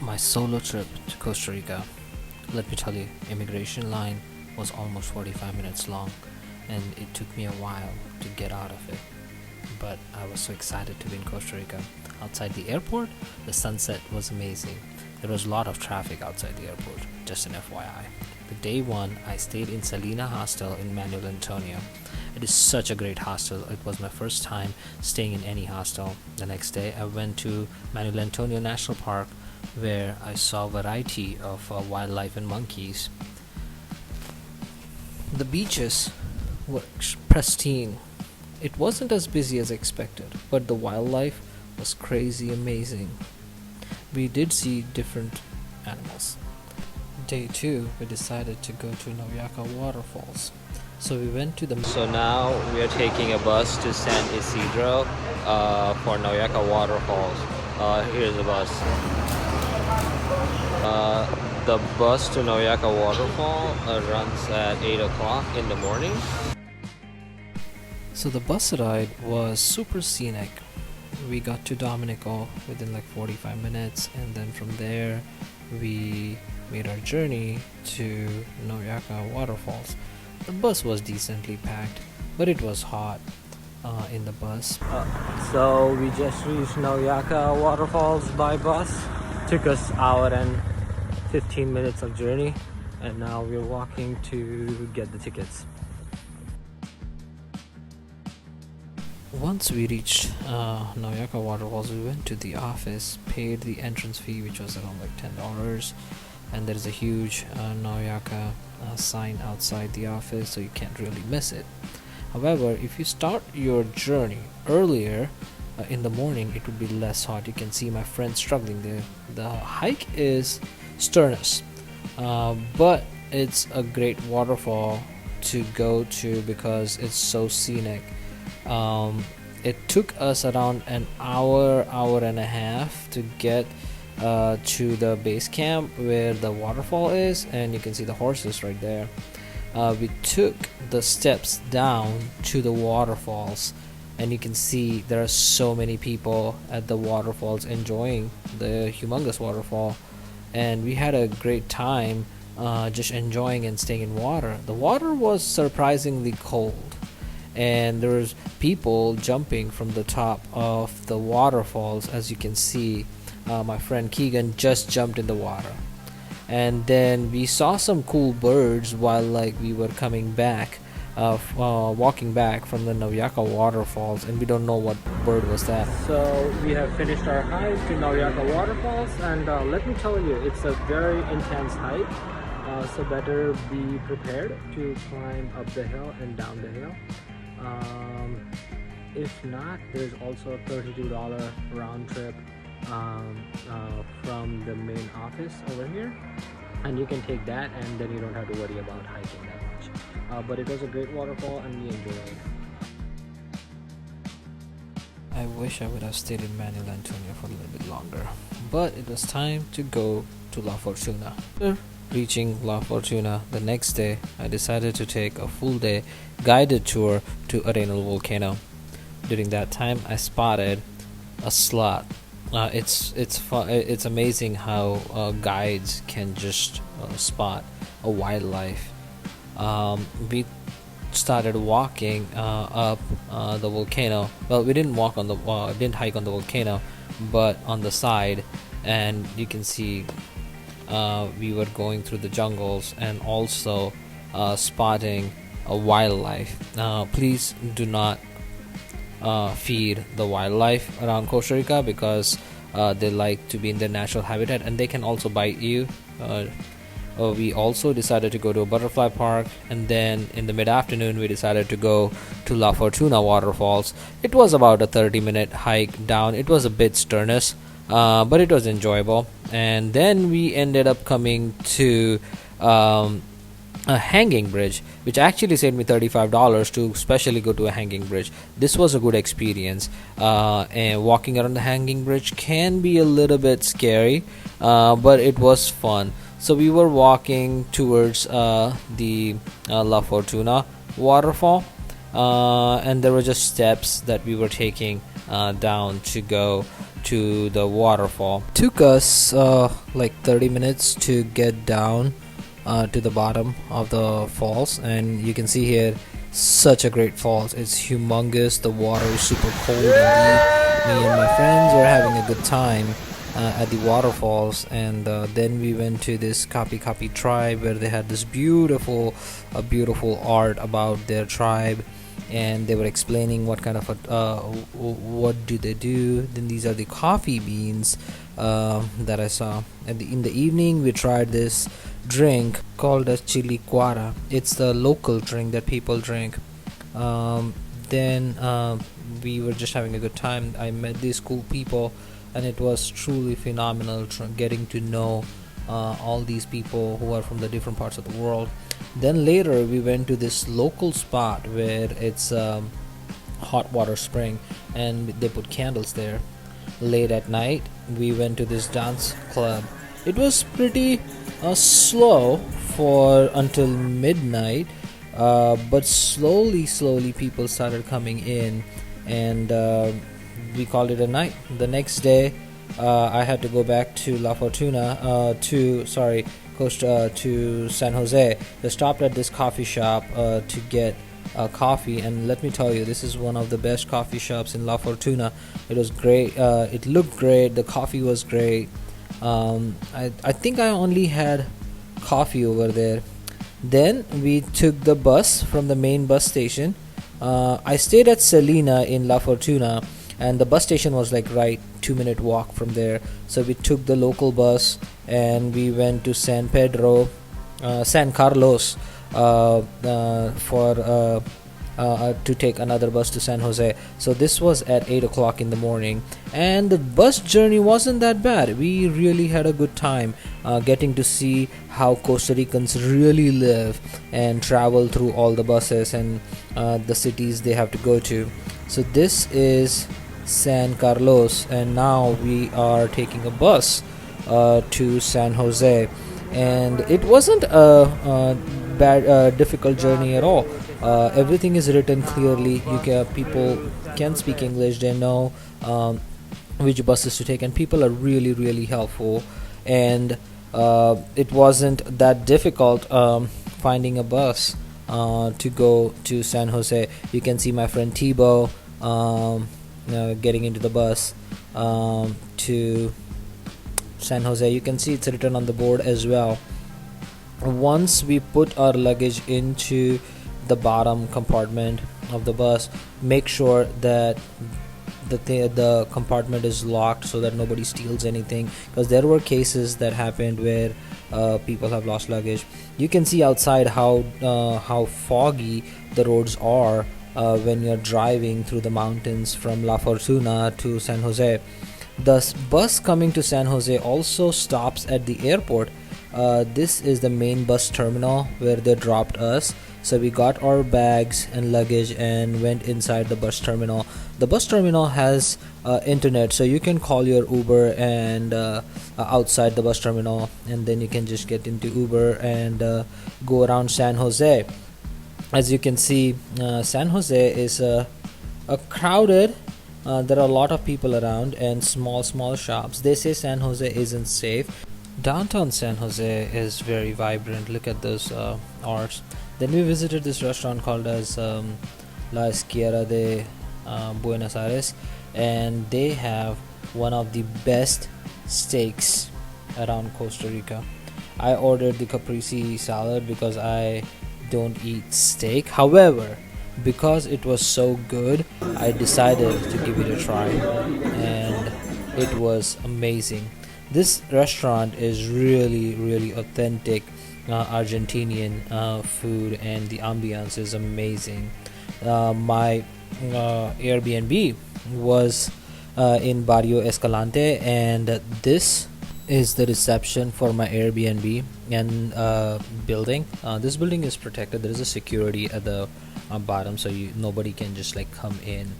My solo trip to Costa Rica, let me tell you, immigration line was almost 45 minutes long, and it took me a while to get out of it. But I was so excited to be in Costa Rica. Outside the airport, the sunset was amazing. There was a lot of traffic outside the airport, just an FYI. The day one, I stayed in Salina Hostel in Manuel Antoni. It is such a great hostel. It was my first time staying in any hostel. The next day, I went to Manuel Antoni National Park, where I saw a variety of wildlife and monkeys. The beaches were pristine. It wasn't as busy as expected, but the wildlife was crazy amazing. We did see different animals. Day 2, we decided to go to Nauyaca waterfalls. So we went to the. So now we are taking a bus to San Isidro for Nauyaca waterfalls. Here's the bus. The bus to Nauyaca waterfall runs at 8 o'clock in the morning. So the bus ride was super scenic. We got to Dominico within like 45 minutes, and then from there we made our journey to Nauyaca waterfalls. The bus was decently packed, but it was hot in the bus. So we just reached Nauyaca waterfalls by bus. Took us hour and 15 minutes of journey, and now we're walking to get the tickets. Once we reached Nauyaca waterfalls, we went to the office, paid the entrance fee, which was around like $10, and there's a huge Nauyaca sign outside the office, so you can't really miss it. However, if you start your journey earlier in the morning, it would be less hot. You can see my friend struggling there. The hike is strenuous, but it's a great waterfall to go to because it's so scenic. It took us around an hour and a half to get to the base camp where the waterfall is, and you can see the horses right there. We took the steps down to the waterfalls, and you can see there are so many people at the waterfalls enjoying the humongous waterfall, and we had a great time just enjoying and staying in water. The water was surprisingly cold, and there was people jumping from the top of the waterfalls. As you can see, my friend Keegan just jumped in the water, and then we saw some cool birds while we were coming back, walking back from the Nauyaca waterfalls, and we don't know what bird was that. So we have finished our hike to Nauyaca waterfalls, and let me tell you, it's a very intense hike, so better be prepared to climb up the hill and down the hill. If not, there's also a $32 round trip from the main office over here, and you can take that, and then you don't have to worry about hiking that much. But it was a great waterfall, and we enjoyed it. I wish I would have stayed in Manuel Antoni for a little bit longer, but it was time to go to La Fortuna. Reaching La Fortuna the next day, I decided to take a full day guided tour to Arenal volcano. During that time, I spotted a sloth. It's amazing how guides can just spot a wildlife. We started walking up the volcano. Well, we didn't didn't hike on the volcano, but on the side, and you can see we were going through the jungles and also spotting a wildlife. Please do not feed the wildlife around Costa Rica because they like to be in their natural habitat, and they can also bite you. We also decided to go to a butterfly park, and then in the mid-afternoon we decided to go to La Fortuna waterfalls. It was about a 30-minute hike down. It was a bit strenuous, but it was enjoyable. And then we ended up coming to a hanging bridge, which actually saved me $35 to specially go to a hanging bridge. This was a good experience, and walking around the hanging bridge can be a little bit scary, but it was fun. So we were walking towards the La Fortuna waterfall, and there were just steps that we were taking down to go to the waterfall. Took us like 30 minutes to get down to the bottom of the falls, and you can see here such a great falls. It's humongous. The water is super cold indeed. Me and my friends were having a good time at the waterfalls, and then we went to this Kapi Kapi tribe where they had this beautiful art about their tribe, and they were explaining what kind of what do they do. Then these are the coffee beans that I saw. In the evening, we tried this drink called a chili quara. It's the local drink that people drink. Then we were just having a good time. I met these cool people, and it was truly phenomenal getting to know all these people who are from the different parts of the world. Then later we went to this local spot where it's hot water spring, and they put candles there. Late at night we went to this dance club. It was pretty slow for until midnight, but slowly people started coming in, and we called it a night. The next day I had to go back to La Fortuna to San Jose. They stopped at this coffee shop to get coffee, and let me tell you, this is one of the best coffee shops in La Fortuna. It was great. It looked great. The coffee was great. I think I only had coffee over there. Then we took the bus from the main bus station. I stayed at Selena in La Fortuna, and the bus station was like right 2-minute walk from there. So we took the local bus and we went to San Carlos to take another bus to San Jose. So this was at 8 o'clock in the morning, and the bus journey wasn't that bad. We really had a good time getting to see how Costa Ricans really live and travel through all the buses and the cities they have to go to. So this is San Carlos, and now we are taking a bus to San Jose, and it wasn't a difficult journey at all. Everything is written clearly. People can speak English. They know which buses to take, and people are really helpful. And it wasn't that difficult finding a bus to go to San Jose. You can see my friend Thibaut getting into the bus to San Jose. You can see it's written on the board as well. Once we put our luggage into the bottom compartment of the bus, make sure that the compartment is locked so that nobody steals anything, because there were cases that happened where people have lost luggage. You can see outside how foggy the roads are when you're driving through the mountains from La Fortuna to San Jose. The bus coming to San Jose also stops at the airport. This is the main bus terminal where they dropped us. So we got our bags and luggage and went inside the bus terminal. The bus terminal has internet, so you can call your Uber and outside the bus terminal, and then you can just get into Uber and go around San Jose. As you can see, San Jose is a crowded. There are a lot of people around and small shops. They say San Jose isn't safe. Downtown San Jose is very vibrant. Look at those arts. Then we visited this restaurant called as La Esquiera de Buenos Aires, and they have one of the best steaks around Costa Rica. I ordered the caprese salad because I don't eat steak. However, because it was so good, I decided to give it a try, and it was amazing. This restaurant is really authentic Argentinian food, and the ambiance is amazing. My Airbnb was in Barrio Escalante, and this is the reception for my Airbnb and building. This building is protected. There is a security at the bottom, so nobody can just like come in.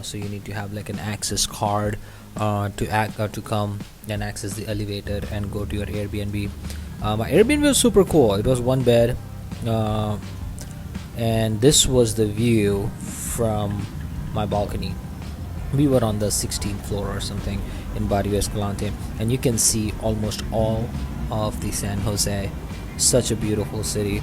So you need to have like an access card to come and access the elevator and go to your Airbnb. My Airbnb was super cool. It was one bed, and this was the view from my balcony. We were on the 16th floor or something in Barrio Escalante, and you can see almost all of the San Jose. Such a beautiful city.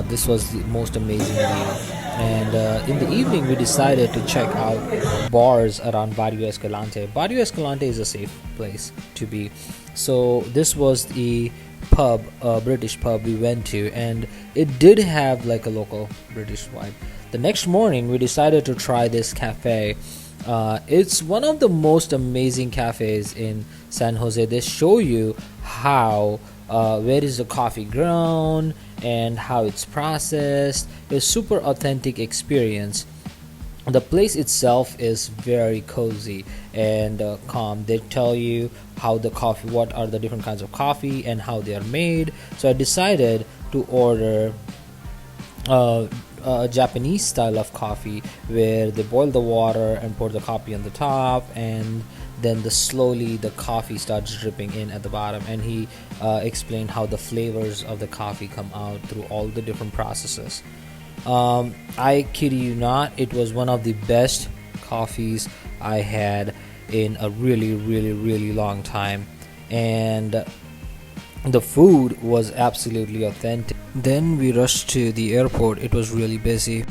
This was the most amazing view. And in the evening, we decided to check out bars around Barrio Escalante. Barrio Escalante is a safe place to be. So this was the pub, British pub we went to, and it did have like a local British vibe. The next morning, we decided to try this cafe. It's one of the most amazing cafes in San Jose. They show you how where is the coffee grown and how it's processed. It's super authentic experience. The place itself is very cozy and calm. They tell you how the coffee, what are the different kinds of coffee and how they are made. So I decided to order uh, a Japanese style of coffee where they boil the water and pour the coffee on the top, and then slowly the coffee starts dripping in at the bottom. And he explained how the flavors of the coffee come out through all the different processes. I kid you not, it was one of the best coffees I had in a really, really, really long time. And the food was absolutely authentic. Then we rushed to the airport. It was really busy.